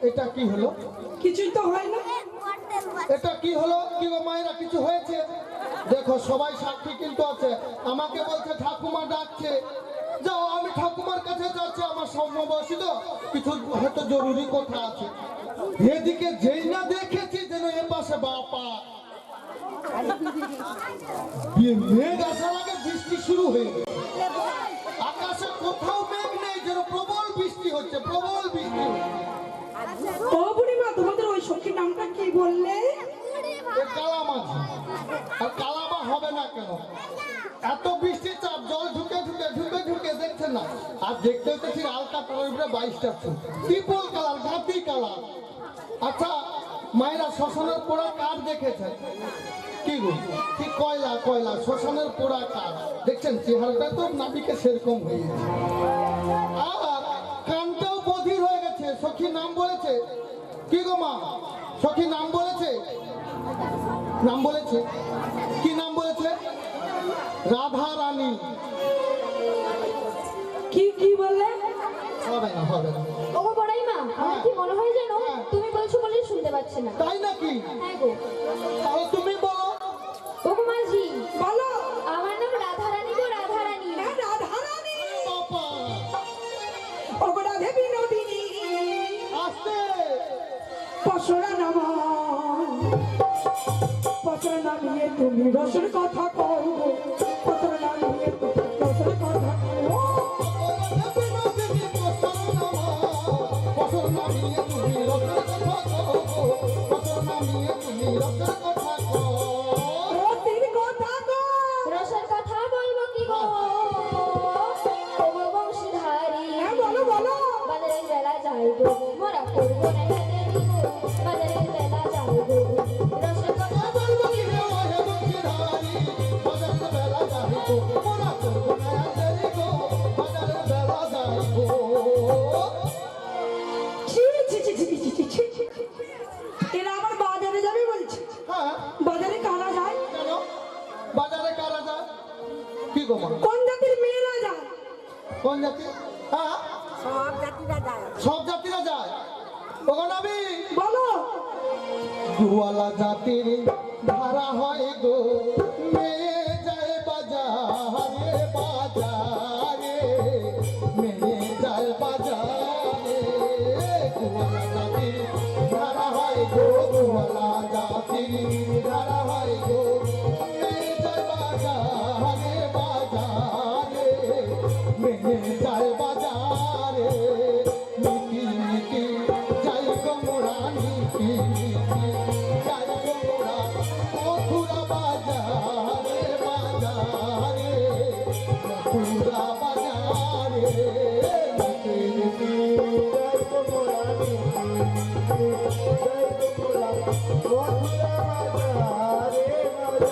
এটা কি হলো? কিছুই তো হয় না। এটা কি হলো? কি গো মায়েরা, কিছু হয়েছে? দেখো সবাই সাক্ষী কিন্তু আছে। আমাকে বলছে ঠাকুমা ডাকছে, যাও আমি ঠাকুমার কাছে যাচ্ছি, আমার সমবয়সী তো কিছু হয়তো জরুরি কথা আছে। এদিকে যেই না দেখেছি যেন এ পাশে বাপা মেঘ আসার আগে বৃষ্টি শুরু হয়ে গেছে। আকাশে কোথাও মেঘ নেই, যেন প্রবল বৃষ্টি হচ্ছে, প্রবল বৃষ্টি। ও বুড়িমা, তোমাদের ওই সখীর নামটা কি বললে? কালামাঝি। আর কালামা হবে না কেন? এত বৃষ্টি চাপ, জল ঢুকে ঢুকে ঢুকে ঢুকে দেখছেন না। আর দেখতে হচ্ছে ঠিক আলকা কালার 22টা ফুল, ট্রিপল কালার, গাঁতি কালার। আচ্ছা মায়েরা, শ্মশানের পোড়া কাঠ দেখেছেন? কি গো, ঠিক কয়লা কয়লা শ্মশানের পোড়া কাঠ দেখছেন? চেহারাটা তো নাবিকে সেরকম হয়ে গেছে, আর কানটাও বধির হয়ে গেছে। সখী নাম বলেছে কি গো মা? সখী নাম বলেছে, নাম বলেছে কি নাম বলেছে? রাধা রানী। কি কি বললে? হবে না, হবে না। ওগো বড়াই মা, আমার কি মনে হয় জানো, তুমি বলছো বলে শুনতে পাচ্ছি না। তাই নাকি? হ্যাঁ গো। তাহলে তুমি বলো। ওগো মাঝি বলো। আমার নাম রাধা রানী গো, রাধা রানী। হ্যাঁ, রাধা রানী। বাবা ওগো রাধে বিনোদিনী, আস্তে পশরা নাম, পশরা নামিয়ে তুমি রসের কথা কও, পশরা নামিয়ে তুমি রসের কথা কও। রসের কথা বলবো কি গো? ওগো বংশধারী, হ্যাঁ বলো বলো। বাজারের বেলা যাই গো, মোরা করবো না দেরি গো, বাজারের বেলা যাই গো। রসের কথা বলবো কি গো? এরা আবার বাজারে যাবে বলছে। হ্যাঁ, বাজারে কারা যায়? কেন বাজারে কারা যায়? কি গো মা? কোন জাতির মেয়েরা যায়? কোন জাতি? হ্যাঁ, সব জাতিরা যায়। সব জাতিরা যায়। ওগো নবী বলো। দুয়ালা জাতির ধারা হয় গো, মেয়ে যায় বাজারে বাজারে, মেয়ে যায় বাজারে। দুয়ালা জাতির ধারা হয় গো, দুয়ালা জাতির ধারা হয় গো, মেয়ে যায় বাজারে বাজারে, মেয়ে যায় বাজারে। নীতি নীতি যাই গো মোরা, নীতি নীতি যাই গো মোরা, মথুরা বাজারে বাজারে, মথুরা বাজারে। নীতি নীতি যাই গো মোরা, নীতি নীতি যাই গো মোরা, মথুরা বাজারে বাজারে।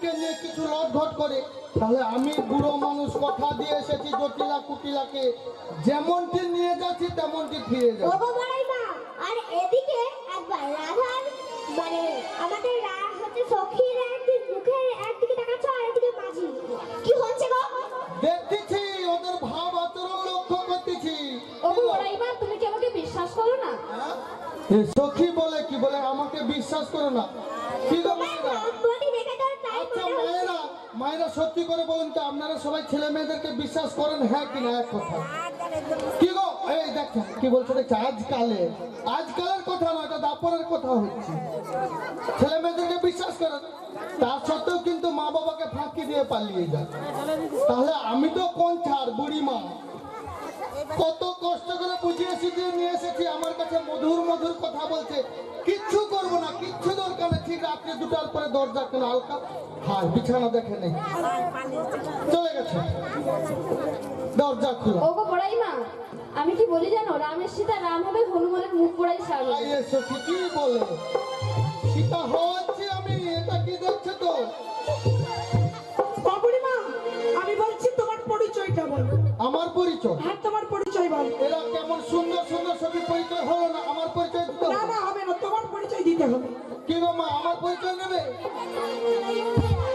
মেয়েকে নিয়ে কিছু লটঘট করে, তাহলে আমি বুড়ো মানুষ কথা দিয়ে এসেছি জটিলা কুটিলাকে যেমনটি নিয়ে যাচ্ছি তেমনটি ফিরে যাবো। ওগো বড়াই মা, আর এদিকে একবার রাধার মানে আমাদের হচ্ছে সখীর একদিক মুখের একদিকে তাকাচ্ছ আর একদিকে মাঝি, কি হচ্ছে গো? দেখতেছি ওদের ভাব আচরণ লক্ষ্য করতেছি। ওগো বড়াইমা, তুমি কি আমাকে বিশ্বাস করো না? এ সখী বলে কি বলে আমাকে বিশ্বাস করো না? কি গো মায়েরা? বডি দেখে তো তাই আচ্ছা মনে হচ্ছে। মায়েরা, মায়েরা সত্যি করে বলুন তো আপনারা সবাই ছেলে মেয়েদেরকে বিশ্বাস করেন হ্যাঁ কিনা এক কথা? কি গো এই দেখেন কি বলছে দেখছে আজকালের কথা নয়, এটা দাপরের কথা হচ্ছে। ছেলে মেয়েদেরকে বিশ্বাস করেন, তার সত্ত্বেও কিন্তু মা বাবাকে ফাঁকি দিয়ে পালিয়ে যায়। তাহলে আমি তো কোন ছাড় বুড়ি মা, কত কষ্ট করে বুঝিয়েছি দিয়ে নিয়ে এসেছি, আমার কাছে মধুর মধুর কথা বলছে, কিচ্ছু করবো না, কিচ্ছু দরকার নেই। ঠিক রাত্রে 2টার পরে দরজা কেন হালকা হায় বিছানা দেখে নেই, চলে গেছে দরজা খোলা। ওগো বড়াইমা, আমি কি বলি জানো, রামের সীতা রাম হবে, হনুমানের মুখ পোড়াই সারবে। আই এসো কি বলে সীতা হচ্ছে আমি, এটা কি দেখছে তো? বুড়িমা, আমি বলছি তোমার পরিচয়টা বলো। আমার পরিচয়? হ্যাঁ, তোমার পরিচয় বলো। এরা কেমন সুন্দর সুন্দর ছবি পরিচয় হলো না, আমার পরিচয় দিতে না হবে? না, হবে না, তোমার পরিচয় দিতে হবে। কি গো মা, আমার পরিচয় নেবে?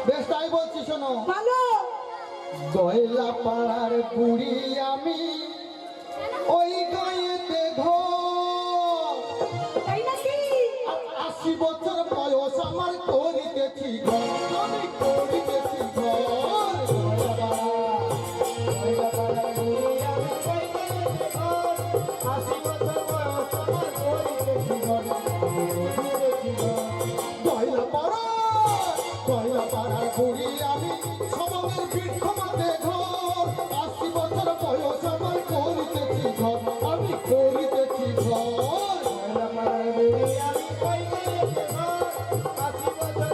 বেশ তাই বলছি, শোনো। ভালো। গয়লা পাড়ার বুড়ি আমি, ওই গায়েতে ঘর, তাই নাকি? 80 বছর বয়স আমার করিতেছি ঘর, আমি করিতেছি ঘর। গয়লা পাড়ার বুড়ি আমি, ওই গায়েতে ঘর, 80 বছর বয়স আমার করিতেছি ঘর, করিতেছি ঘর। গয়লা পাড়ার বুড়ি আমি, সমাজের বৃক্ষ মাঝে ঘর, 80 বছর বয়স আমার করিতেছি ঘর, আমি করিতেছি ঘর। গয়লা পাড়ার বুড়ি আমি, ওই গায়েতে ঘর,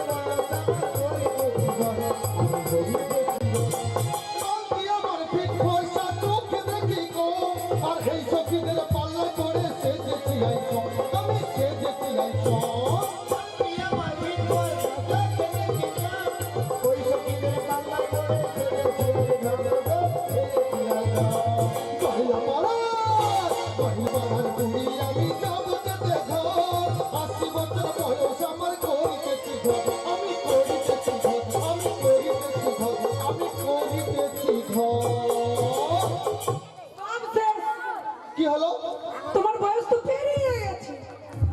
80 বছর বয়স আমার করিতেছি ঘর, আমি করিতেছি ঘর। শান্তি আমার পিঠ পয়সা চোখে দেখি গো, আর এই সখীদের পাল্লা করে সেজেছি আইসো, আমি সেজেছি আইসো। শান্তি আমার পিঠ পয়সা চোখে দেখি গো, ওই সখীদের পাল্লা করে সেজেছি আইসো, সেজেছি আইসো। গয়লা পাড়ার বুড়ি আমি, যাব যেতে ঘর, 80 বছর বয়স আমার করিতেছি ঘর, আমি করিতেছি ঘর, আমি করিতেছি ঘর, আমি করিতেছি ঘর। সব শেষ। কি হলো? তোমার বয়স তো পেরিয়ে গেছে।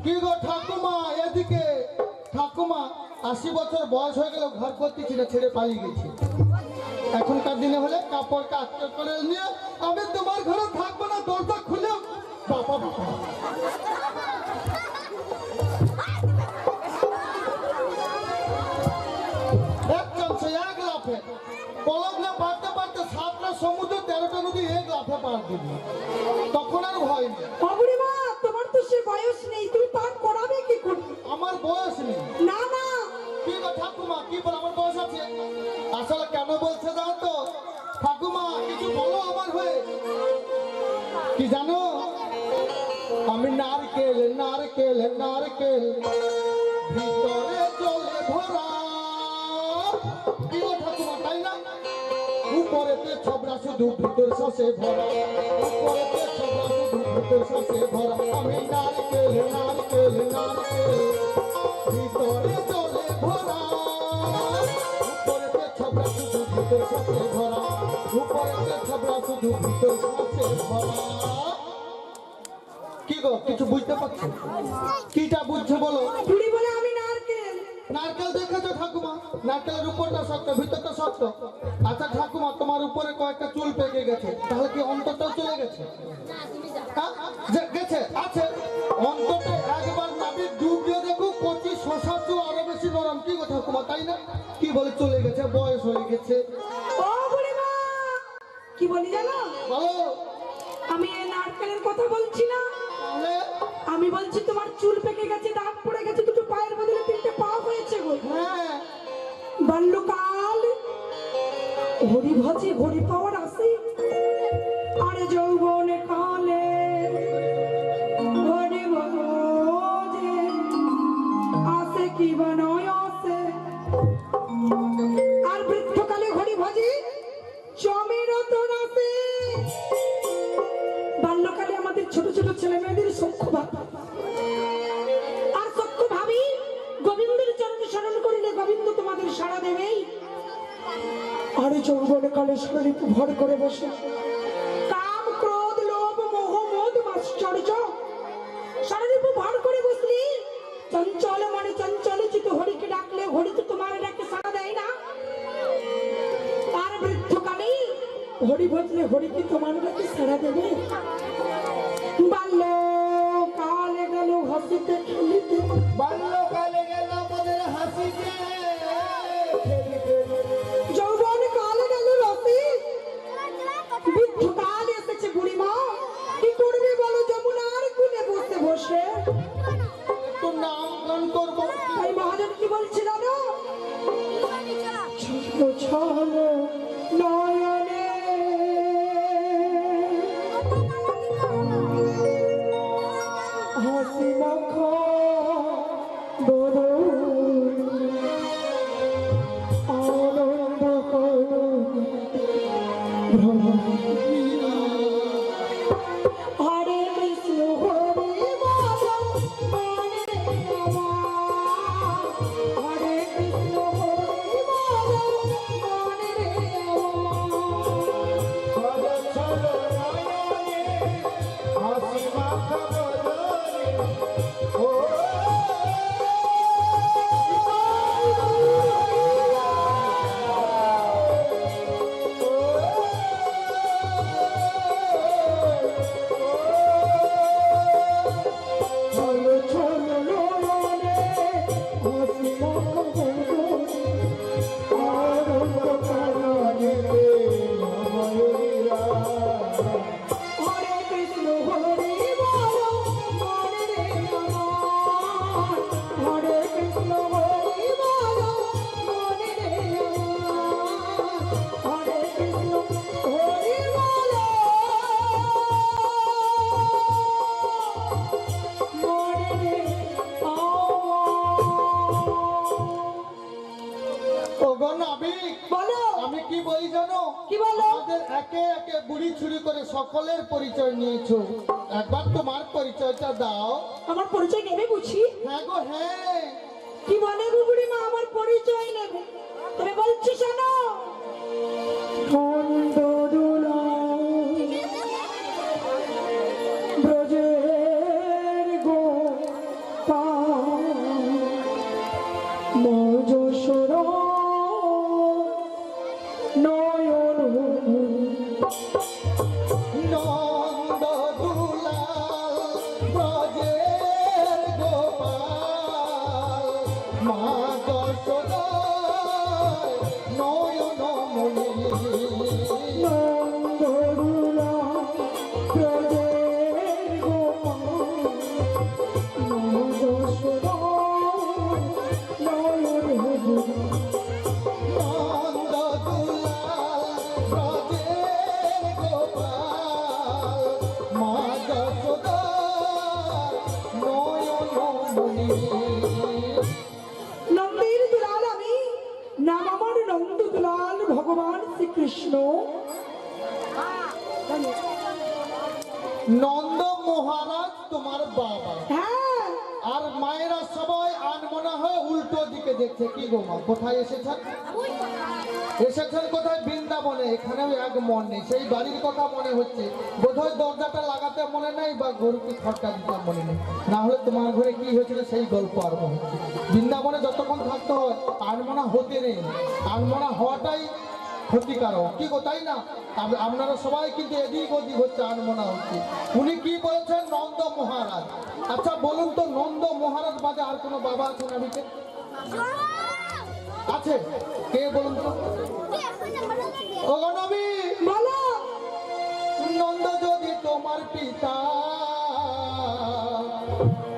কি গো ঠাকুমা, এদিকে ঠাকুমা, 80 বছর বয়স হয়ে গেল, ঘর করতেছি না, ছেড়ে পালিয়ে গেছি। এখনকার দিনে হলে কাপড় কাচতে করে নিয়ে আমি তোমার ঘরে থাকবো না, দরজা খুলে বাবা বাবা। এক চান্সে এক লাফে পলক না পারতে পারতে 7টা সমুদ্র 13টা নদী এক লাফে পার দিবি, তখন আর ভয় নেই। বুড়িমা, তোমার তো সে বয়স নেই, তুমি পার করাবে কি করে? আমার বয়স নেই। না না, কি গো ঠাকুমা, কি বল আমার বয়স আছে? আসলে কেন বলছে জানো তো ঠাকুমা, কিছু বলো আমার হয়ে। কি জানো, আমি নারকেল নারকেল নারকেল, ভিতরে জলে ভরা। কি গো ঠাকুমা, তাই না? উপরেতে ছবড়া শুধু ভিতর শ্বাসে ভরা, উপরেতে ছবড়া শুধু ভিতর শ্বাসে ভরা। আমি নারকেল নারকেল নারকেল, ভিতরে জলে ভরা, উপরেতে ছবড়া শুধু ভিতর শ্বাসে ভরা, উপরেতে ছবড়া শুধু ভিতর শ্বাসে ভরা। কি গো, কিছু বুঝতে পারছো? কিটা বুঝছো বলো? বুড়ি বলে আমি নারকেল। নারকেল দেখেছো ঠাকুমা? নারকেলের উপরটা শক্ত, ভিতরটা শক্ত। আচ্ছা ঠাকুমা, তোমার উপরে কয়েকটা চুল পেকে গেছে, তাহলে কি অন্তরটাও চলে গেছে? হ্যাঁ, গেছে আছে। অন্তরটা একবার নাবি ডুব দিয়ে দেখো, কচি শশার চেয়েও আরো বেশি নরম। কি গো ঠাকুমা, তাই না? কি বলে চলে গেছে, বয়স হয়ে গেছে। ও বুড়িমা, কি বলি জানো? বলো। আমি এই নারকেলের কথা বলছি না, তাহলে আমি বলছি তোমার চুল পেকে গেছে, দাগ পড়ে গেছে, দুটো পায়ের বদলে 3টে পা হয়েছে গো। হ্যাঁ, বাল্যকাল ঘড়ি ভাজে ঘড়ি পাওয়ার আসে, আর যৌবন কালে ঘড়ি ভাজে আসে কি বানয় আসে। আর যৌবন কালে শরীর ভর করে বসে কাম ক্রোধ লোভ মোহ মদ মাশ্চর্য শরীর ভর করে বসলি চঞ্চল মানে চঞ্চল চিত হরিকে ডাকলে হরি তো তোমার ডাকে সাড়া দেয় না। আর বৃদ্ধকালে হরি ভজলে হরি কি তোমার ডাকে সাড়া দেবে? বাল্য কালে গেল হাসিতে খেলিতে বাল্যকালে গেল আমাদের হাসিতে খেলিতে, যৌবন কালে গেল রসি বৃদ্ধকাল এসেছে বুড়িমা কি করবে বলো যমুনার কুলে বসে বসে তো নাম গান করবো। তাই মহাজন কি বলছিল না ছলো ছলো নয়নে হাসি মাখা বদন আনন্দ করো ভ্রমণ। হরে কৃষ্ণ হরে মাধব হরে রাম হরে কৃষ্ণ হরে মাধব হরে হাসি মাখা বদনে ও ছলো ছলো নয়নে হাসি মাখা বদন আনন্দ করো হরে কৃষ্ণ হরে মাধব হরে রাম হরে কৃষ্ণ হরে মাধব হরে রাম হরে কৃষ্ণ হরে মাধব হরে ওগো নাবিক, বলো আমি কি বলি জানো? কি বলো? আমাদের একে একে বুড়ি ছুরি করে সকলের পরিচয় নিয়েছো, একবার তোমার পরিচয়টা দাও। আমার পরিচয় নেবে বুঝি? হ্যাঁ গো হ্যাঁ। কি বলে গো বুড়িমা আমার পরিচয় নেবে? তবে বলছি শোনো নন্দ দুলাল ব্রজের গোপাল মা যশোদা নয়ন নন্দ দুলাল ব্রজের গোপাল মা যশোদা নয়ন মণি। নন্দ দুলাল ব্রজের গোপাল মা যশোদা নয়ন নন্দ দুলাল ব্রজের গোপাল মা যশোদা নয়ন মণি। নন্দের দুলাল আমি নাম আমার নন্দ দুলাল ভগবান শ্রীকৃষ্ণ। নন্দ মহারাজ তোমার বাবা, হ্যাঁ আর মায়েরা সবাই আনমনা হয়ে উল্টো দিকে দেখছে। কি গো মা, কোথায় এসেছেন? এসেছেন কোথায়? বৃন্দাবনে। এখানেও এক মন নেই, সেই বাড়ির কথা মনে হচ্ছে। বোধহয় দরজাটা লাগাতে মনে নেই বা গরুকে খরচা দিতে মনে নেই, না হলে তোমার ঘরে কি হয়েছিল সেই গল্প আরম্ভ হচ্ছে। বৃন্দাবনে যতক্ষণ থাকতে হয় আনমনা হতে নেই, আনমনা হওয়াটাই ক্ষতিকারক। কি গো তাই না? আপনারা সবাই কিন্তু এদিক ওদিক হচ্ছে, আনমনা হচ্ছে। উনি কি বলেছেন? নন্দ মহারাজ। আচ্ছা বলুন তো, নন্দ মহারাজ বাদে আর কোনো বাবা আছে নাবিকে? আছে? কে বলুন তো? ও নবী, বলো নন্দ যদি তোমার পিতা,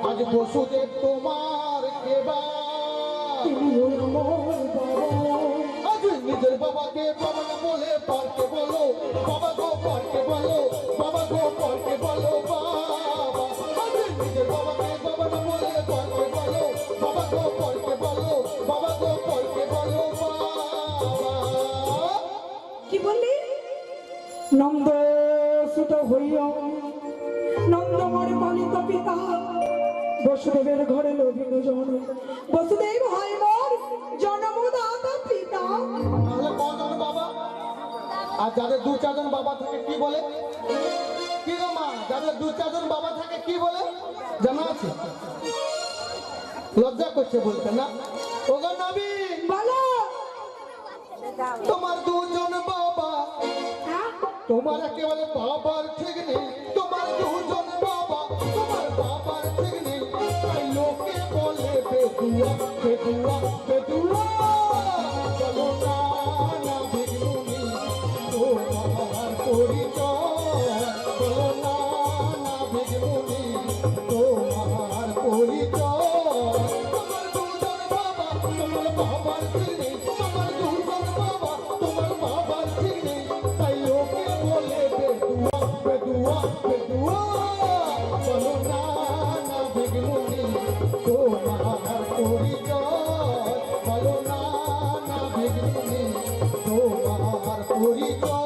আজ বসুদেব তোমার কেবা, তুমি আমার বাবা আজ নিজের বাবাকে বাবা না বলে পারকে বলো, বাবা গো পারকে বলো, বাবা গো পারকে বলো বাবা। আজ নিজের বাবাকে বাবা না বলে পারকে বলো, বাবা গো পারকে বলো, বাবা গো পারকে বলো বাবা। কি বললি? নন্দ সুত হইয়া নন্দ মোর পালিত পিতা বসুদেবের ঘরে লোভিন জন বসুদেব হয় মোর জন্মদাতা পিতা। তাহলে কজন বাবা? আর যাদের দু চারজন বাবা থাকে কি বলে? কি গো মা, যাদের দু চারজন বাবা থাকে কি বলে জানা আছে? লজ্জা করছে বলতে না? ওগো নবী, বলো। তোমার দুজন বাবা, হ্যাঁ? তোমার একেবারে বাবার ঠিক নেই। তোমার দুজন বাবা, তোমার বাবার ঠিক নেই। তাই লোকে বলে বেদুয়া, বেদুয়া, বেদুয়া। চলো না না ভিগনুনি, তোমার পরিচয়। চলো না না ভিগনুনি, তোমার পরিচয়। তোমার দুজন বাবা, তোমার বাবার ঠিক নেই। তোমার দুজন বাবা, তোমার বাবার ঠিক নেই। তাই লোকে বলে বেদুয়া, বেদুয়া, বেদুয়া। চলো না না ভিগনুনি, তোমার পরিচয়। চলো না না ভিগনুনি, তোমার পরিচয়।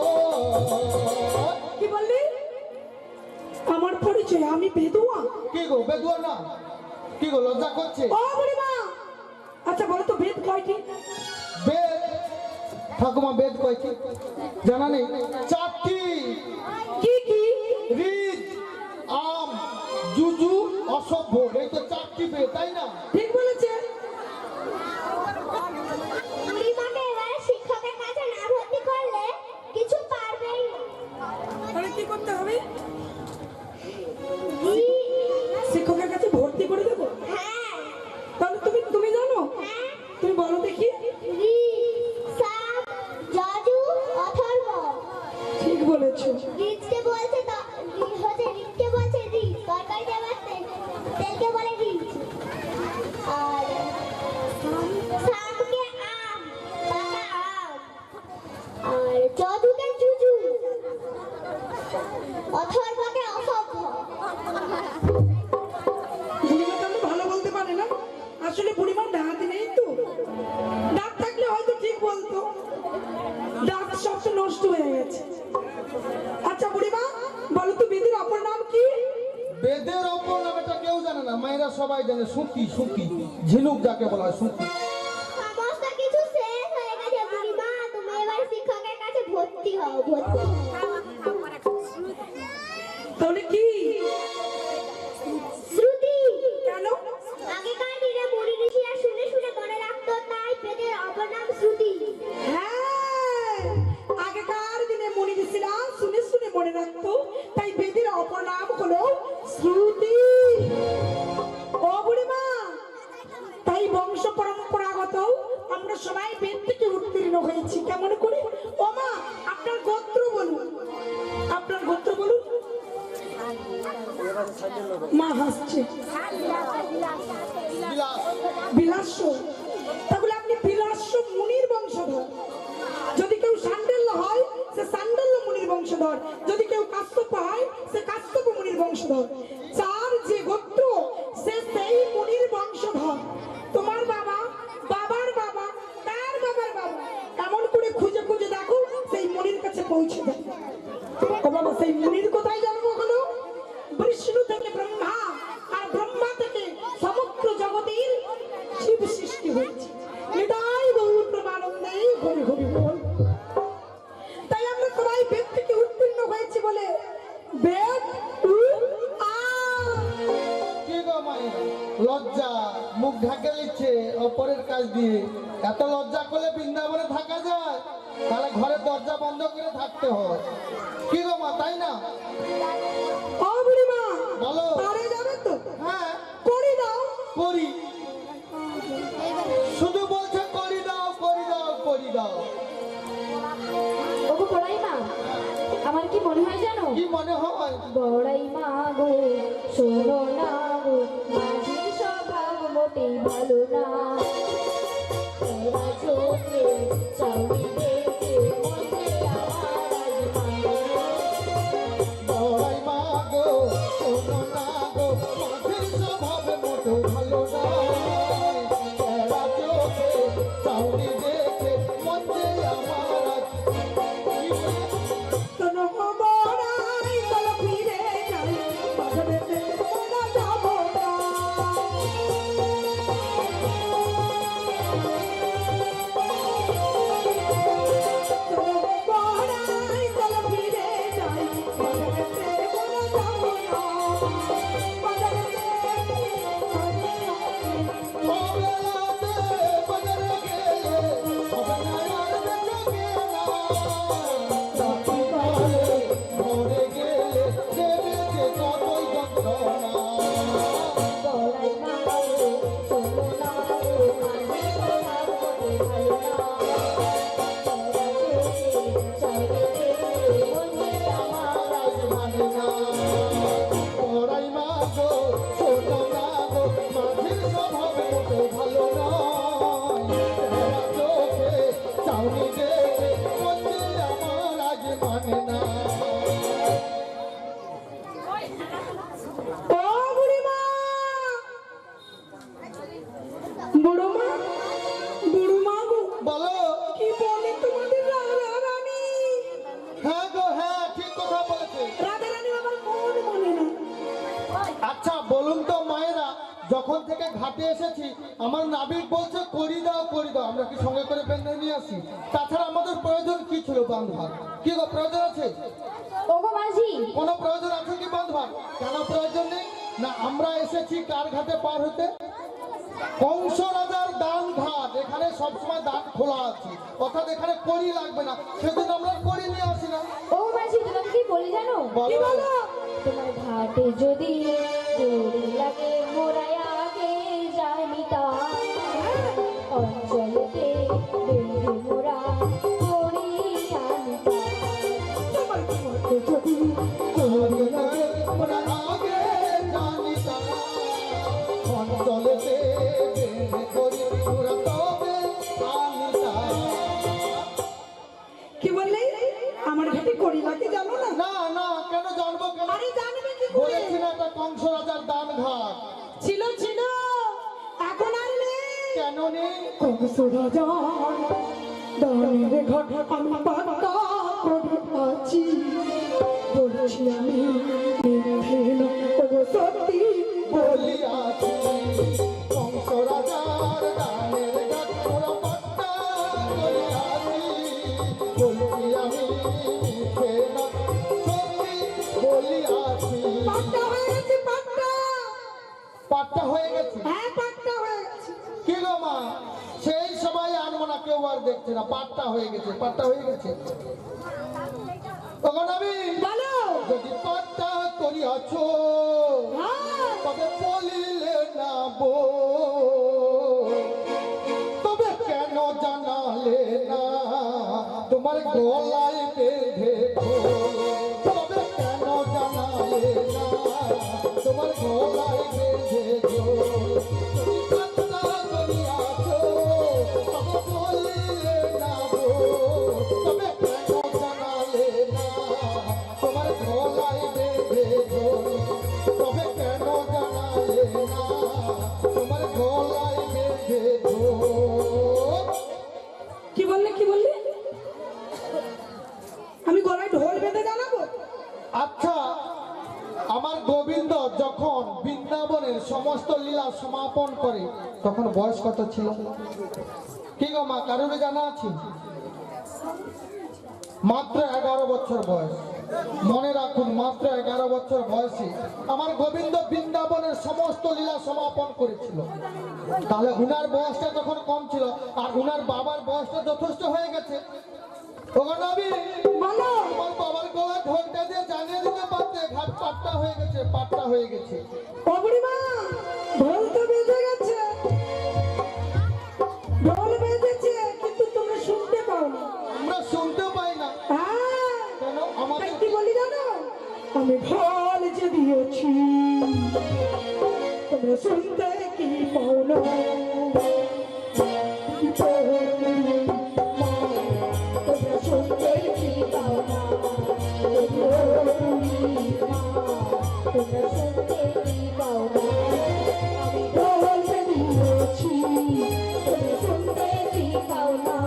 কি বললি? আমার পরিচয় আমি বেদুয়া? কি গো বেদুয়া না? কি গো লজ্জা করছে? ও বুড়িমা, আচ্ছা বলো তো বেদ কয়টি? বেদ ঠাকুমা বেদ কয়টি জানা নেই? চারটি। কি কি? ঋজ, আম, যুজু, অসভ্য, এই তো চারটি বেদ, তাই না? ঠিক বলেছে। বুড়িমাকে এবারে শিক্ষকের কাছে না ভর্তি করলে কিছু পারবেই না। তাহলে কি করতে হবে? জি, শিক্ষকের কাছে ভর্তি করে দেবো? হ্যাঁ, তাহলে তুমি তুমি জানো? হ্যাঁ। তুমি বলো দেখি। রি, সাম, যজু, অথর্ব। ঠিক বলেছো। রিজকে বলছে তো, রিজকে বলছে রিজ, তরকারিতে আবার তেলকে বলে রিজ। আর সামকে আম, পাকা আম। আর যদুকে জুজু, অথর্বকে অসভ্য। বুড়িমা তাহলে ভালো বলতে পারে না? আসলে বুড়িমার ডাক নেই তো। ডাক থাকলে হয়তো ঠিক বলতো। ডাক সব নষ্ট হয়ে গেছে। আচ্ছা বুড়িমা, বলো তো বেদের অপর নাম কি? বেদের অপর নাম এটা কেউ জানে না, মায়েরা সবাই জানে। সুতি, সুতি, ঝিনুক যাকে বলা হয়, সুতি। সমস্ত কিছু শেষ হয়ে গেছে বুড়িমা, তুমি এবার শিক্ষকের কাছে ভর্তি হও, ভর্তি হও। তাহলে কি? শ্রুতি। কেন? আগেকার দিনে মুনি ঋষিরা শুনে শুনে মনে রাখতো, তাই বেদের অপর নাম শ্রুতি। হ্যাঁ, আগেকার দিনে মুনি ঋষিরা শুনে শুনে মনে রাখতো, তাই বেদের অপর নাম হলো শ্রুতি। ও বুড়িমা, তাই বংশ পরম্পরাগত আমরা সবাই বেদ থেকে উত্তীর্ণ হয়েছি। কেমন করে? ও মা, আপনার গোত্র বলুন, আপনার গোত্র বলুন। মা হাসছে। বিলাস। বিলাস্য। তাহলে আপনি বিলাস্য মুনির বংশধর। যদি কেউ সান্ডেল্য হয়, সে সান্ডেল্য মুনির বংশধর। যদি কেউ কাশ্যপ হয়, সে কাশ্যপ মুনির বংশধর। যার যে গোত্র, সে সেই মুনির বংশধর। তোমার বাবা, বাবার বাবা, তার বাবার বাবা, এমন করে খুঁজে খুঁজে দেখো, সেই মুনির কাছে পৌঁছে দেয়। ও বাবা, সেই মুনির কোথায় জন্ম হলো? বিষ্ণু থেকে ব্রহ্মা, আর ব্রহ্মা থেকে সমগ্র জগতের জীব সৃষ্টি হয়েছে। নিতাই গৌর প্রেমানন্দে হরি হরি বল। তাই আমরা সবাই বেদ থেকে উত্তীর্ণ হয়েছি বলে বেদ কি গো মায়ের লজ্জা, মুখ ঢাকে নিচ্ছে অপরের কাজ দিয়ে। এত লজ্জা করলে বৃন্দাবনে থাকা যায়? তাহলে ঘরের দরজা বন্ধ করে থাকতে হয়। কি গো মা, তাই না? ও বুড়িমা, বলো। পারে যাবে তো? হ্যাঁ, করি দাও। করি। শুধু বলছে করি দাও, করি দাও, করি দাও। ওগো বড়াই মা, আমার কি মনে হয় জানো? কি মনে হয়? বড়াই মা গো, শোনো না গো, মাঝির স্বভাব মোটেই ভালো না। এরা চোখে চাউনি দেখে মনে আমার আজ ভালো না। বড়াই মা গো, শোনো না গো, মাঝির স্বভাব মোটো ভালো না। এরা চোখে চাউনি দেখে মন যে আমার আজ। শোনো গো বড়াই, চলো ফিরে যাই, বাজারেতে তোমরা যাবো না। ঘাটে এসেছি, আমার নাবিক বলছে করি দাও করি দাও, আমরা কি সঙ্গে করে বেঁধে নিয়ে আসি? তাছাড়া আমাদের প্রয়োজন কি ছিল বাঁধবার? কি গো প্রয়োজন আছে? ওগো মাঝি, কোনো প্রয়োজন আছে কি বাঁধবার? কেন প্রয়োজন নেই? না আমরা এসেছি কার ঘাটে পার হতে? কংস রাজার দান ঘাট। এখানে সবসময় দান খোলা আছে, অর্থাৎ এখানে করি লাগবে না, সেজন্য আমরা করি নিয়ে আসি না। ওগো মাঝি, তোমাকে কি বলি জানো? বলো। তোমার ঘাটে যদি দড়ি লাগে মোরাই আগে যাইনি তা অঞ্চলেতে বেঁধে মোরা দড়ি আনিতা। তোমার ঘাটে যদি করি লাগে মোরা আগে জানি তারা, অঞ্চলেতে বেঁধে করি মোরা তবে আনি তারা। কি বললে? আমার ঘাটে করি লাগে জানো না? না না, কেন জানবো কেন? আরে জানবে কি করে? বলেছি না এটা কংস রাজার দান ঘাট। ছিল ছিল, এখন আর নেই। কেন নেই? কংস রাজা দানের ঘাট আমি পাতা করে আছি, বলছি আমি মিথ্যে না, তবু সত্যি বলি। বলিয়াছি কংস রাজার দানের ঘাট মোরা পাট্টা করিয়াছি, বলছি আমি মিথ্যে না, সত্যি বলিয়াছি। পাট্টা হয়ে গেছে, পাট্টা। পাট্টা হয়ে গেছে? হ্যাঁ, পাট্টা হয়ে গেছে। কি গো মা, সেই সময় আনবো না, কেউ আর দেখছে না, পাট্টা হয়ে গেছে, পাট্টা হয়ে গেছে। তখন আমি বলো। যদি পাট্টা করিয়াছ হ্যাঁ, তবে বলিলে না বো, তবে কেন জানালে না তোমার গলায় বেঁধে তবে কেন জানালে না তোমার গলায় বেঁধে যদি পাট্টা করিয়াছ তবে বলিলে না বো, তবে কেন জানালে না তোমার গলায় বেঁধে তবে কেন জানালে না তোমার গলায় বেঁধে। কি বললে কি বললে? আমি গলায় ঢোল বেঁধে জানাবো? আচ্ছা, আমার গোবিন্দ যখন বৃন্দাবনের সমস্ত লীলা সমাপন করে তখন বয়স কত ছিল? কি গো মা, কারোর জানা আছে? মাত্র 11 বছর বয়স। মনে রাখুন, মাত্র 11 বছর বয়সে আমার গোবিন্দ বৃন্দাবনের সমস্ত লীলা সমাপন করেছিল। তাহলে উনার বয়সটা যখন কম ছিল আর উনার বাবার বয়সটা যথেষ্ট হয়ে গেছে। ওগো নবী, বলো। আমার বাবার গলায় ঢোলটা দিয়ে জানিয়ে দিতে পারতে ঘাট পাট্টা হয়ে গেছে, পাট্টা হয়ে গেছে। ও বুড়িমা, ঢোল তো বেজে গেছে, ঢোল বেজেছে, কিন্তু তোমরা শুনতে পাও না। আমরা শুনতে পাই না হ্যাঁ, কেন? আমাদের তাই কি বলি জানো? আমি ঢোল যে দিয়েছি, তোমরা শুনতে কি পাও না? তোমরা শুনতে কি পাও না? তোমরা শুনতে কি পাও না? আমি ঢোল যে দিয়েছি, তোমরা শুনতে কি পাও না?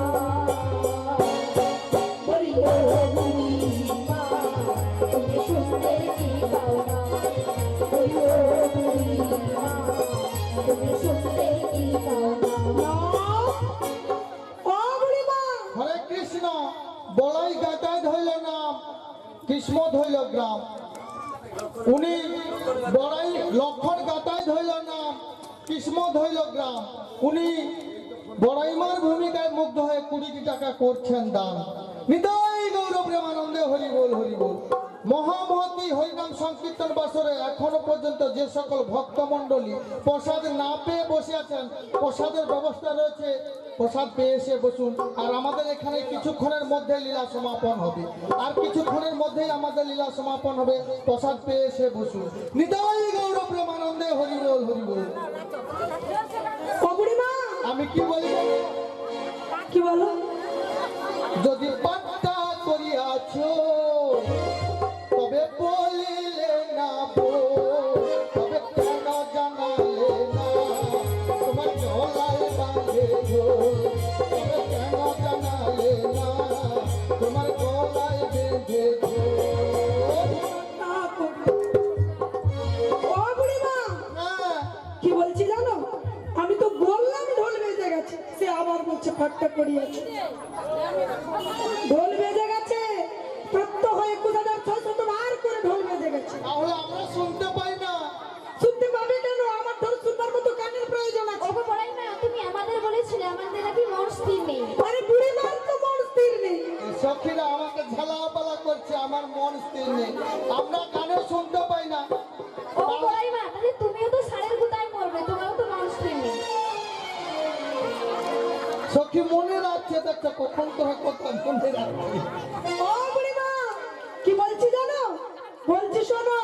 বলি ও বুড়িমা, তুমি শুনতে কি পাও না? বলি ও বুড়িমা, তুমি শুনতে কি পাও না? ও বুড়িমা, হরে কৃষ্ণ বলাই গাটায় ধইল নাম, কিসমত হইল গ্রাম। উনি বড়াই লক্ষণ গাটায় ধইল নাম, কিসমত হইল গ্রাম। উনি বড়াইমার ভূমিকায় মুগ্ধ হয়ে 20 টাকা করছেন দান। নিতাই গৌর প্রেমানন্দে হরি বল হরি বল। মহামহতি হরিনাম সংকীর্তন বাসরে এখনো পর্যন্ত যে সকল ভক্তমণ্ডলী প্রসাদ না পেয়ে বসে আছেন, প্রসাদের ব্যবস্থা রয়েছে, প্রসাদ পেয়ে এসে বসুন। আর আমাদের এখানে কিছুক্ষণের মধ্যে লীলা সমাপন হবে, আর কিছুক্ষণের মধ্যেই আমাদের লীলা সমাপন হবে, প্রসাদ পেয়ে এসে বসুন। নিতাই গৌর প্রেমানন্দে হরি বল হরি বল। ও বুড়িমা, আমি কি বলি বলো? কি বলো? যদি পাট্টা করিয়াছ তবে বলিলে না বো, তবে কেন জানালে না তোমার গলায় বাঁধে তবে কেন জানালে না তোমার গলায় বেঁধে। ও বুড়িমা, হ্যাঁ, কি বলছি জানো? সখীরা আমাকে ঝালাপালা করছে, আমার মন স্থির নেই, আমরা কানে শুনতে পাই না। ও বলাই মা, তাহলে তুমিও তো ষাঁড়ের গুতায় মরবে, তোমারও তো মানুষ নেই। সখী মনে রাখছে, দেখছো কখন তোমার কথা মনে রাখছি। ও বুড়িমা, কি বলছি জানো? বলছি শোনো,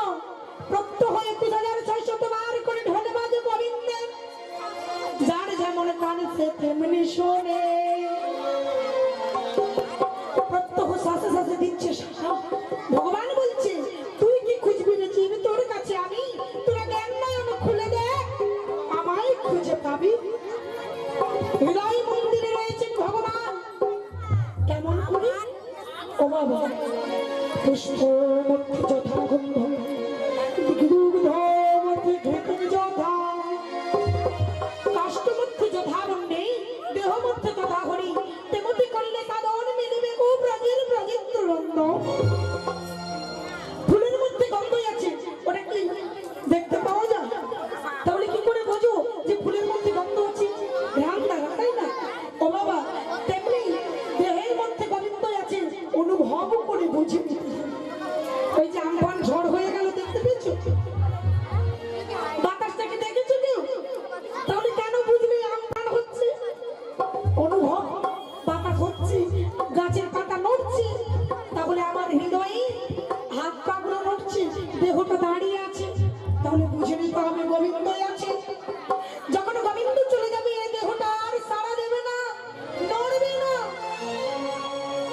প্রত্যহ 21,600 বার করে ঢোলে বাজে গোবিন্দের, যার যেমন কান সে তেমনি শোনে। প্রত্যহ শ্বাসে শ্বাসে দিচ্ছে শ্বাসা। ভগবান বলছে তুই কি খুঁজবি রে জীব, তোর কাছে আমি, তোরা জ্ঞান নাই আমি খুলে দে, আমায় খুঁজে পাবি। হৃদয় মন্দিরে রয়েছেন ভগবান, কেমন করে? ও বাবা, পুষ্প মধ্যে যথা গন্ধ, দুগ্ধ মধ্যে ঘৃতম যথা, কাষ্ঠ মধ্যে যথা বন্যে, দেহ মধ্যে তথা হরি, তেমতি করলে সাধন মিলিবে ও ব্রজের ব্রজেন্দ্র রন্দ। ফুলের মধ্যে গন্ধই আছে, ওটা কি দেখতে পাওয়া যায়? তাহলে কি করে বোঝো যে ফুলের মধ্যে গন্ধ আছে? ধ্যান লাগা, তাই না? ও বাবা, তেমনি দেহের মধ্যে গোবিন্দ আছে, অনুভব করে বুঝি। ওই যে আমফান ঝড় হয়ে গেল, দেখতে পেয়েছো? বাতাসটাকে দেখেছো কেউ? তাহলে কেন বুঝলে আমফান হচ্ছে? অনুভব, বাতাস হচ্ছে, গাছের পাতা নড়ছে, তাহলে আমার হৃদয়ে হাত পাগুলো নড়ছে, দেহটা দাঁড়িয়ে আছে, তাহলে বুঝে নিতে হবে গোবিন্দ আছে। যখন গোবিন্দ চলে যাবে এই দেহটা আর সাড়া দেবে না, নড়বে না।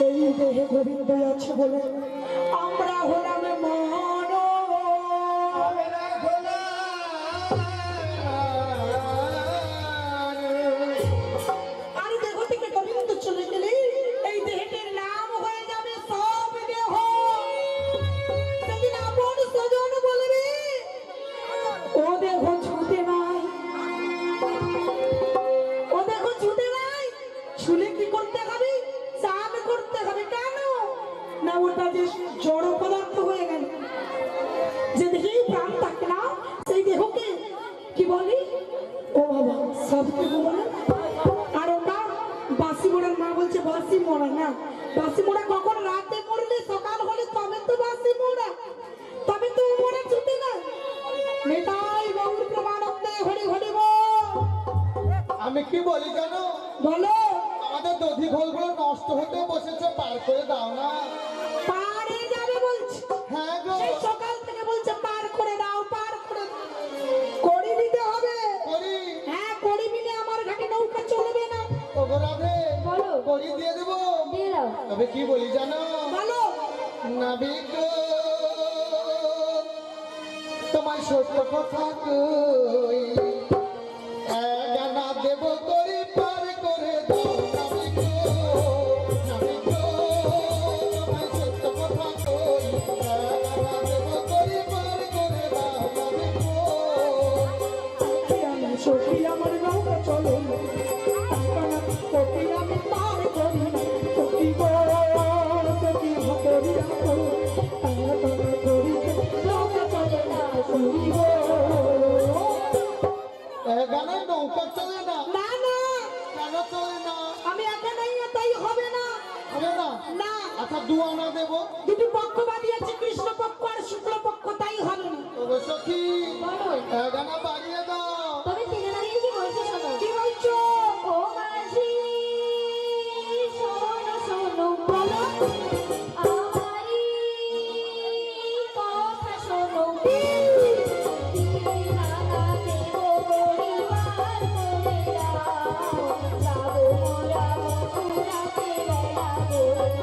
এই দেহে গোবিন্দ আছে বলে আমরা হলাম মন। আর দেহ থেকে গোবিন্দ চলে গেলে এই দেহটির নাম হয়ে যাবে সব দেহ। সেদিন আপন স্বজন বলবে ও দেহ ছুটে নাই, ও দেহ ছুটে নাই। ছুলে কি করতে হবে? চান করতে হবে। কেন না? ওটা যে জড় পদার্থ হয়ে গেল, যে দেহেই প্রাণ থাকে না সেই দেহকে কি বলে? ও বাবা, সব দেহ বলে। আর ওটা বাসি মোড়ার মা বলছে বাসি মোড়া না, বাসি মোড়া কখন? রাতে মরলে সকাল হলে তবে তো বাসি মোড়া, তবে তো মোড়া ছুটে না। নেতাই গৌর প্রমানন্দে হরি হরি বল। আমি কি বলি জানো? বলো। আমাদের দধি ঘোলগুলো নষ্ট হতে বসেছে, পার করে দাও না। পারে যাবে বলছে। হ্যাঁ গো, সেই সকাল থেকে বলছে পার করে দাও, পার করে দাও। করি দিতে হবে। করি। হ্যাঁ, করি দিলে আমার ঘাটে নৌকা চলবে না। ওগো রাধে, বলো। করি দিয়ে দেবো। দিয়ে দাও। তবে কি বলি জানো? বলো। নাবিক গো, তোমার সত্য কথা কই, না দেব করি পার করে দাও। নাবিক গো, নাবিক গো, তোমার সত্য কথা কই, না দেব করি পার করে দাও। নাবিক গো, আমি সখী আমার নৌকা চলো, সখী আমি পার করি, সখী গো, সখী হরি রাখো, নৌকা চলে না, সখী গো। গানের নৌকা চলে না। না না, কেন চলে না? আমি একা নাই, তাই হবে না। হবে না? না, আচ্ছা দুয়ানা দেবো। দুটি পক্ষ বানিয়েছে, কৃষ্ণ পক্ষ আর শুক্ল পক্ষ, তাই হবে না। ওগো সখী, বলো। গানা বাড়িয়ে দাও। তবে তিনে দাঁড়িয়ে কি বলছো শোনো। কি বলছো? ও মাঝি শোনো শোনো, বলো আমারই কথা শোনো। নানা দেব পরিবার করে দাও, যাবো মোরা মথুরাতে বেলা বলে।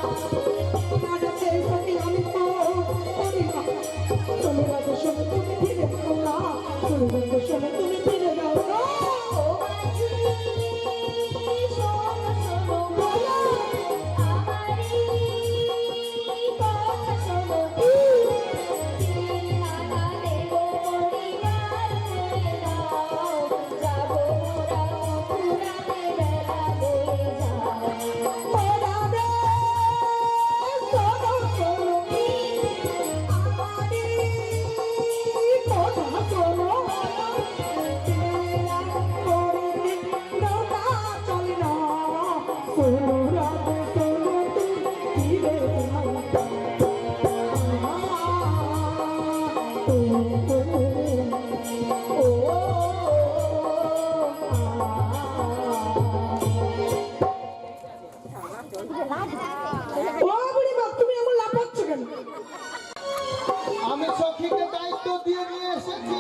আনাতে সখী আমি তো করি না চলে গেছে শোনো তুমি ফিরে দাও না চলে গেছে শোনো তুমি ফিরে দাও না ও মাঝি শোনো শোনো বলো আমারি কথা শোনো নানা দেব পরিবার করে দাও যাবো মোরা পুরাতে বেলা বয়ে যায় ওরা রে শোনো শোনো আমারি কথা শোনো আমি সখীকে দায়িত্ব দিয়ে নিয়ে এসেছি,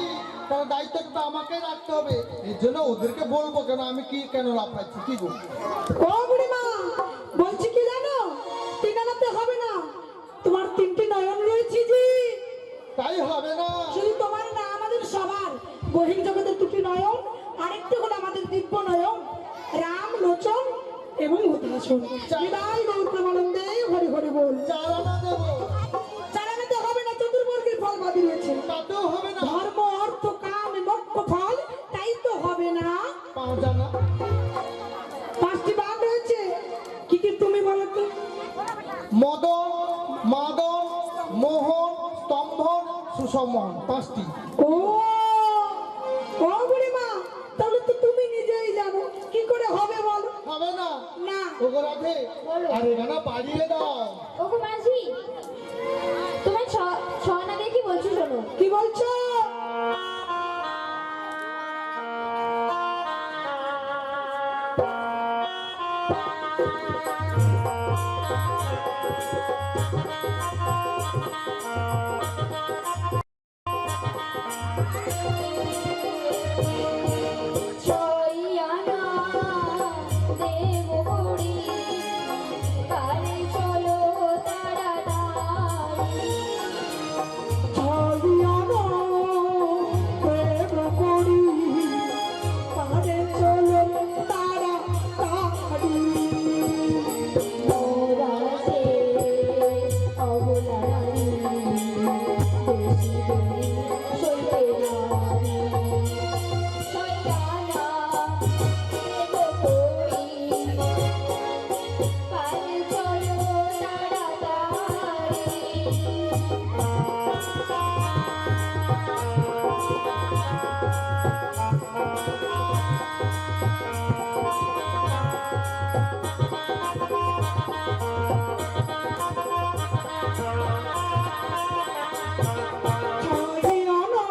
তার দায়িত্বটা আমাকে রাখতে হবে। এর জন্য ওদেরকে বলবো কেন আমি কি কেন লাফাচ্ছি, কি গো? বলছি কি জানো তিনানাতে হবে না তোমার তিনটি নয়ন রয়েছে যে তাই হবে না। শুধু তোমার না আমাদের সবার বহির জগতের দুটি নয়ন আরেকটি হলো আমাদের দিব্য নয়ন রাম লোচন এবং উদাসন বিদায় গৌর প্রেমানন্দে হরি হরি বল চারানা দেবো, চারানাতে হবে না চতুর্বর্গের ফল বাদী রয়েছে তাতেও হবে না। ধর্ম অর্থ কাম মোক্ষ ফল তাই তো হবে না পাও জানা পাঁচটি বাদ রয়েছে কি কি তুমি বলো তো মদন, মাদন, মোহন, স্তম্ভন, সুসমোহন, পাঁচটি। ও ও বুড়িমা তাহলে তো তুমি নিজেই জানো কি করে হবে বলো হবে না। না ওগো রাধে, আরে না বাড়িয়ে দাও। ওগো মাঝি তোমার ছ না দিয়ে কি বলছো শোনো কি বলছো ছয়আনা দেব করি কালে চলো তাড়াতাড়ি ছড়িয়ানো প্রেম করি পারে চলো তাড়াতাড়ি মোরাতে অবলারি বেশি দেরি সইতে নারি ছয়আনা দেব করি কালে চলো তাড়াতাড়ি ছড়িয়ানো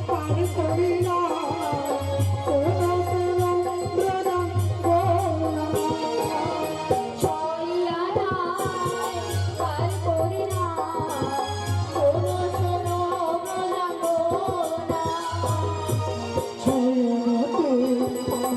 পার করি না কোনো কোনো ব্রদন গোনা ছয়আনায় পার করি না শোনো শোনো মজাবো না ছড়িয়ানোতে পার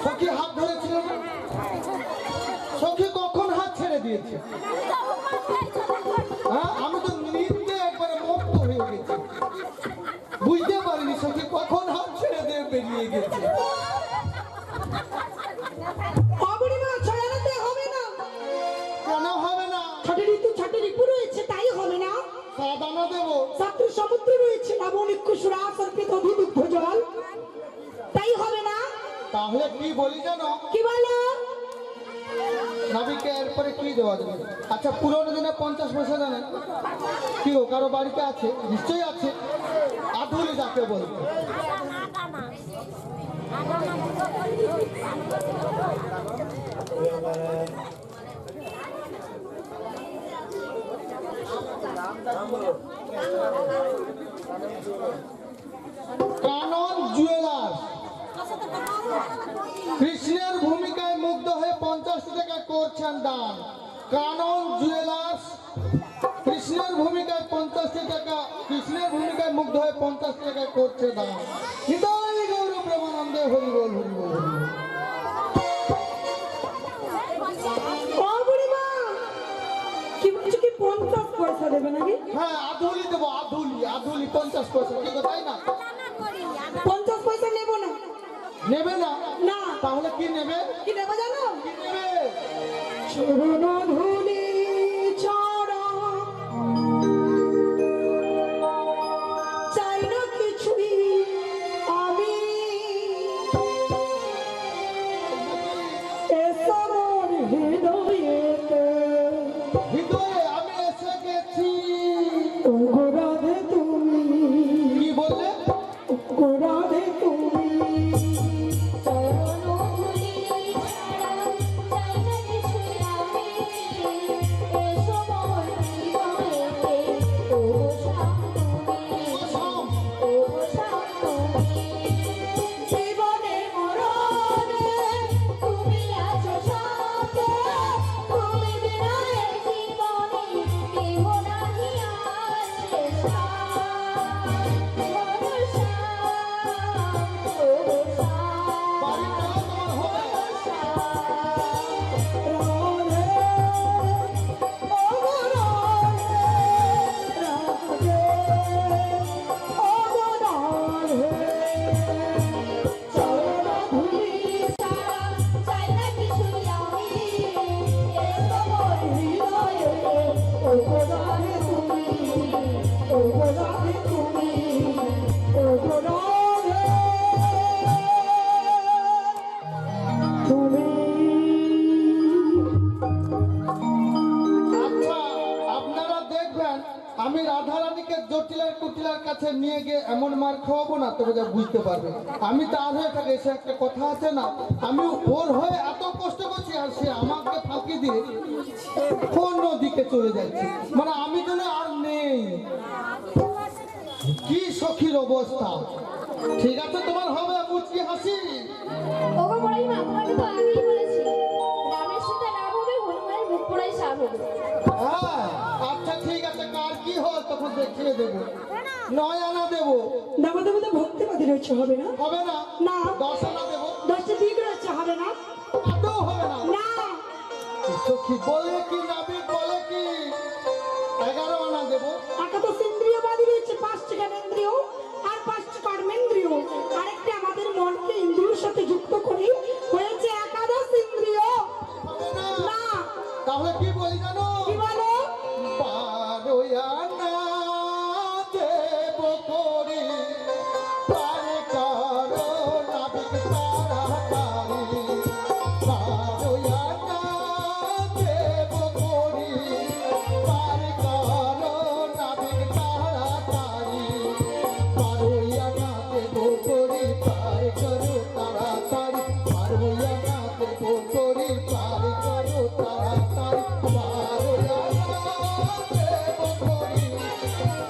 সখী হাত ধরেছিল না? সখী কখন হাত ছেড়ে দিয়েছে? হ্যাঁ, আমি তো নৃত্যে একবারে মুক্ত হয়ে গেছি, বুঝতে পারিনি সখী কখন হাত ছেড়ে দিয়ে বেরিয়ে গেছে। অবরিমা ছড়ানোতে হবে না কেন হবে না? ছটি ঋতু ছটি রিপু রয়েছে তাই হবে না সাদানা দেবো, সাত্র সমুদ্র রয়েছে লবণিক সুরা সর্পিত অধিদুগ্ধ জল তাই হবে না তাহলে কি বলি জানো? কি বলো নাবিককে এরপরে কি দেওয়া যাবে? আচ্ছা, পুরোনো দিনে 50 পয়সা জানেন কি গো? কারো বাড়িতে আছে? নিশ্চয়ই আছে। আধুলি যাকে বলতো। কানন জুয়েলার্স কৃষ্ণের ভূমিকায় মুগ্ধ হয়ে 50 টাকা করছেন দান। কানন জুয়েলার্স কৃষ্ণের ভূমিকায় 50 টাকা, কৃষ্ণের ভূমিকায় মুগ্ধ হয়ে 50 টাকা করছে দান। হৃদয় গৌর প্রেমানন্দে হরি বল হরি বল হরি বল। ও বুড়িমা, কি বলছো কি 50 পয়সা দেবে নাকি? হ্যাঁ, আধুলি দেবো, আধুলি আধুলি 50 পয়সা, ঠিক আছে তাই না? 50 পয়সা নেব না। নেবে না? না। তাহলে কি নেবে? কি নেব জানো? কি নেবে? চরণ ধুলি ছাড়া চাই না কিছুই আমি, এসব হৃদয়েতে হৃদয়ে আমি এসে গেছি। ওগো রাধে তুমি, কি বললে? ওগো রাধে তুমি, চরণ ধুলি ছাড়া চাই না কিছু আমি, এসো মোর হৃদয়েতে, ওগো শ্যাম তুমি, ওগো শ্যাম তুমি। জীবনে মরণে তুমি আছো সাথে, তুমি বিনা এই জীবনে কেহ নাহি আছে সাথ। ওগো শ্যাম, ওগো শ্যাম, বাড়ি চলো, তোমার হবে। আচ্ছা, আপনারা দেখবেন আমি রাধারানীকে জটিলার কুটিলার কাছে নিয়ে গিয়ে এমন মার খাওয়াবো না, তবে যা বুঝতে পারবে আমি তার হয়ে থাকে। সে একটা কথা আছে না, আমি ওর হয়ে এত কষ্ট করছি আর সে আমাকে ফাঁকি দিয়ে অন্য দিকে চলে যাচ্ছে, মানে আমি যেন আর নেই। কি সখীর অবস্থা। ঠিক আছে, তোমার হবে মুচকি হাসি। ওগো বড়াইমা, তোমাকে তো আগেই বলেছি, রামের সীতা রাম হবে, হনুমানের মুখ পোড়াই সাপ হবে। হ্যাঁ, আচ্ছা ঠিক আছে, কার কি হয় তখন দেখিয়ে দেবো। 9 আনা দেবো। দেবো দেবো তো ভক্তিবাদী রয়েছে, হবে না? হবে না? না। 10 আনা দেবো। 10 দিক রয়েছে, হবে না? আদৌ হবে না? না। সখী বলে কি, নাবিক বলে কি? 11 আনা দেবো। একাদশ ইন্দ্রিয়বাদী রয়েছে, 5টি জ্ঞানেন্দ্রিয় আর 5টি কর্মেন্দ্রিয়, আরেকটা আমাদের মনকে ইন্দ্রিয়ের সাথে যুক্ত করে হয়েছে একাদশ ইন্দ্রিয়। হবে না? না। তাহলে কি বলি জানো? কি বলো? 12 আনা দেবো করি, পারে কারো নাবিক তাড়াতাড়ি। 12 আনা দেবো করি, পারে কারো নাবিক তাড়াতাড়ি। 12 আনা দেবো করি, পারে করো তাড়াতাড়ি। 12 আনা দেবো করি, পারে করো তাড়াতাড়ি। 12 আনা দেবো করি,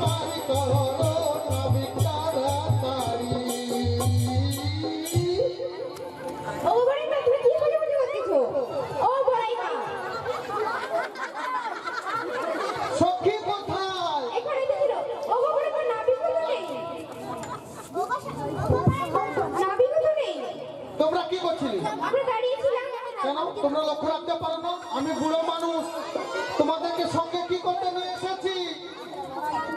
পারে করো নাবিক তাড়াতাড়ি। ওগো বড়াইমা, তুমি কি বলে বলে করতেছো? ও বড়াইমা, সখী কোথায়? এখানে তো ছিল। ওগো বড়াইমা, নাবিকও তো নেই, নাবিকও তো নেই। তোমরা কি করছিলে? আমরা দাঁড়িয়েছিলাম। কেন তোমরা লক্ষ্য রাখতে পারো না? আমি বুড়ো মানুষ, তোমাদেরকে সঙ্গে কি করতে নিয়ে এসেছি?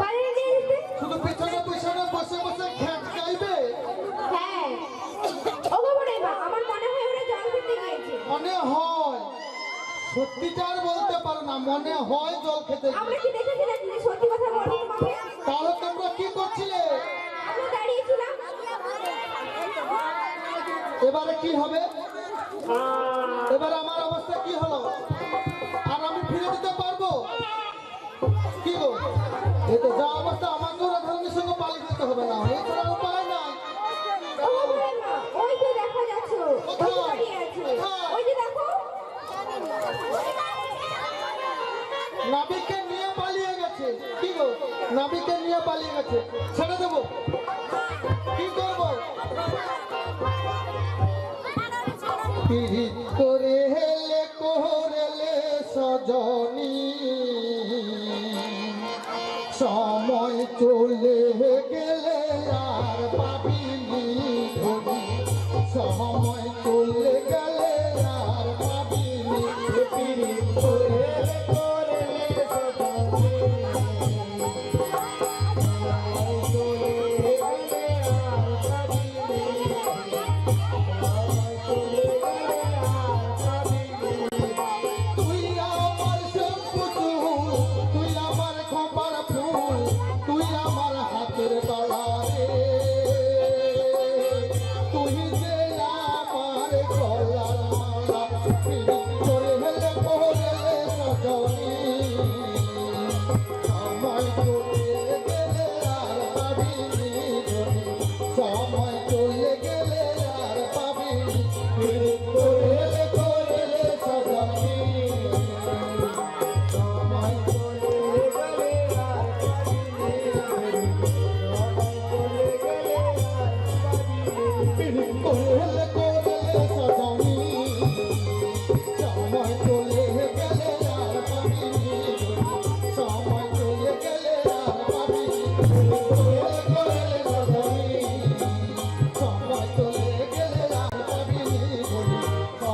বাইরে নিয়ে যেতে? শুধু পিছনে পিছনে বসে বসে খ্যাট গাইবে? হ্যাঁ। ওগো বড়াইমা, আমার মনে হয় ওরা জল খেতে গিয়েছে। মনে হয়, সত্যিটার বলতে পারো না, মনে হয় জল খেতে গিয়ে। আমরা কি দেখেছি নাকি? সত্যি কথা বলবো তোমাকে। তাহলে তোমরা কি করছিলে? আমরা দাঁড়িয়েছিলাম। এবারে কি হবে? এবারে আমার অবস্থা কি হলো? গো এই তো যা অবস্থা আমাকেও রাধারানীর সঙ্গে পালিয়ে যেতে হবে না এই তো আর উপায় নাই ও বুড়িমা, ওই যে দেখা যাচ্ছে, ওই যে দাঁড়িয়ে আছে, ওই যে দেখো। নাবিককে নিয়ে পালিয়ে গেছে কি গো নাবিককে নিয়ে পালিয়ে গেছে ছেড়ে দেবো কি করবো পিরিত করে হেলে কোরেলে সজনী সময় চলে গেলে আর পাবিনি ঘড়ি সময় চলে গেলে আর পাবিনি পিরিত করে হেলে কোরেলে সজনী সময় চলে গেলে আর পাবিনি তুই আমার সম্পদ তুই আমার খোপার ফুল তুই আমার হাতের বালা রে তুই যে আমার গলার মালা পিরিত করে হেলে কোরেলে সজনী সময় চলে গেলে আর পাবিনি ঘড়ি সময় চলে গেলে আর পাবিনি পিরিত করে হেলে কোরেলে সজনী সময় চলে গেলে আর পাবিনি সময় চলে গেলে আর পাবিনি পিরিত করে হেলে কোরেলে সজনী সময় চলে গেলে আর পাবিনি সময় চলে গেলে আর পাবিনি সময় চলে গেলে আর পাবিনি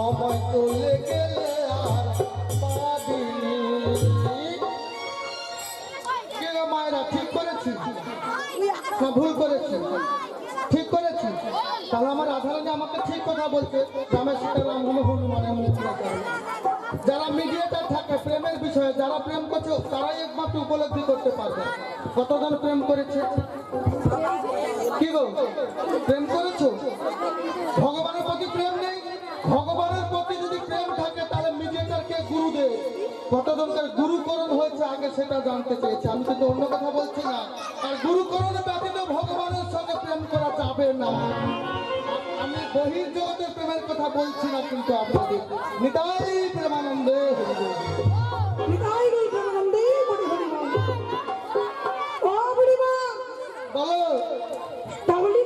সময় চলে গেলে আর পাবিনি কে গো মায়েরা ঠিক করেছি না ভুল করেছি ঠিক করেছি তাহলে আমার রাধারানী আমাকে ঠিক কথা বলছে রামের সীতারাম হনুমানের মুখ দেখায়। যারা মিডিয়েটার থাকে প্রেমের বিষয়ে যারা প্রেম করছে তারাই একমাত্র উপলব্ধি করতে পারবে কতজন প্রেম করেছে কি গো প্রেম করেছো ভগবানের প্রতি প্রেম নেই ভগবানের প্রতি যদি প্রেম থাকে তাহলে মিডিয়েটারকে গুরু দেয় কতজনকার গুরুকরণ হয়েছে আগে সেটা জানতে চেয়েছি আমি কিন্তু অন্য কথা বলছি না আর গুরুকরণ ব্যতীত ভগবানের সঙ্গে প্রেম করা যাবে না আমি বহির্জগতের প্রেমের কথা বলছি না কিন্তু আপনাদের নিতাই প্রেমানন্দে হরি বল। নিতাই গো প্রেমানন্দে হরি হরি বল। ও বুড়িমা, বলো তাহলে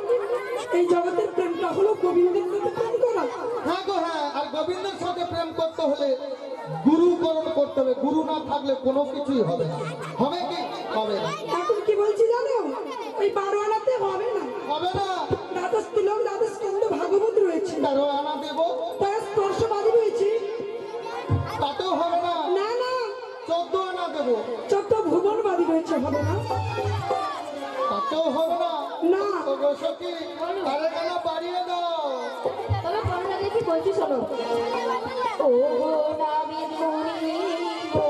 এই জগতের প্রেমটা হলো গোবিন্দের সাথে প্রেম করা। হ্যাঁ গো হ্যাঁ আর গোবিন্দের সাথে প্রেম করতে হলে গুরুকরণ করতে হবে গুরু না থাকলে কোনো কিছুই হবে না হবে কি হবে না এখন কি বলছি জানো, ওই 12 আনাতে হবে না। হবে না দ্বাদশ তিলক দ্বাদশ স্কন্ধ ভাগবত রয়েছে, 13 আনা দেবো তার স্পর্শবাদী রয়েছে। তাতেও হবে না না না, 14 আনা দেবো 14 ভুবনবাদী রয়েছে, হবে না। তাতেও হবে না না তো গো সখী আরে কেন বাড়িয়ে দাও তবে পড়াটা দেখি বলছি শোনো। ও গো নাবিক মুনি গো,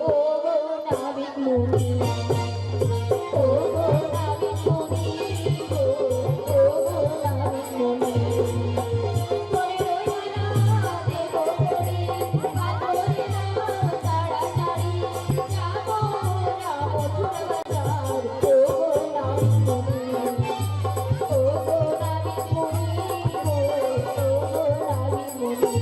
ও গো নাবিক মুনি, ও গো নাবিক মুনি গো, ও গো নাবিক মুনি। করে রইল না দেব করি, আর করে না তাড়াতাড়ি, যাবো না মথুরা বাজার। ও গো নাবিক মুনি, ও গো নাবিক মুনি গো, ও গো নাবিক মুনি।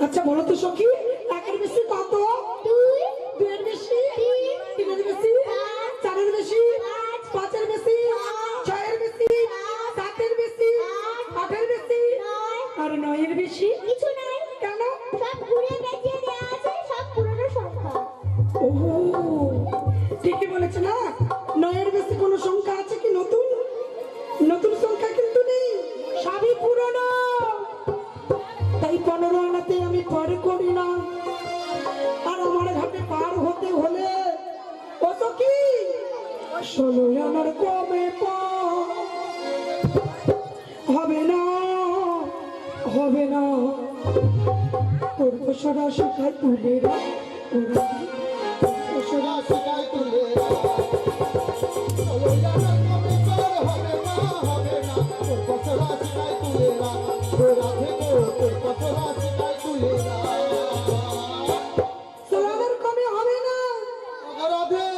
আচ্ছা বলো তো সখী, একের বেশি কত? 2 এর বেশি 3 এর বেশি 4 এর বেশি 5 এর বেশি 6 এর বেশি 7 এর বেশি 8 এর বেশি আর 9 এর বেশি কিছু নাই কেন? সব ঘুরে বেঁচিয়ে দেওয়া আছে সব পুরনো সংখ্যা ও ঠিকই বলেছে না, 9 এর বেশি কোনো সংখ্যা আছে কি? নতুন নতুন সংখ্যা কিন্তু নেই, সবই তাই 15 আনাতে আমি পার করি না। আর আমার ঘাটে পার হতে হলে কত কি 16 আনার কমে হবে না, হবে না। তোর পশরা শুকায় তুলে রাখ, পশুরা শিকায় তুলে চলো জানার কবি তোর হবে না, হবে না। তোর পশুরা শিকায় তুলে তোর রাধে গো, তোর পশুরা শিকায় তুলে সোলাদের কমে হবে না। রাধে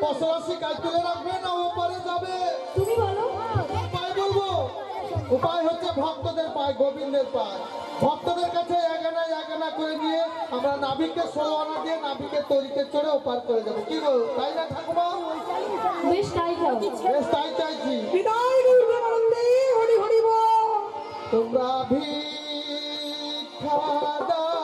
পশুরা শিকায় তুলে রাখবে না, ওপারে যাবে। তুমি বলো। উপায় বলবো, উপায় হচ্ছে ভক্তদের পায়, গোবিন্দের পায়। ভক্তদের কাছে এগানা করে নিয়ে আমরা নাবিককে 16 আনা দিয়ে নাবিকে তরিতে চড়ে ওপার করে যাবো। কি বল, তাই না ঠাকুমা? বেশ তাই যাও। বেশ তাই চাইছি। বিদায় দুর্গানন্দে হরি হরি বল। তোমরা ভিক্ষা দাও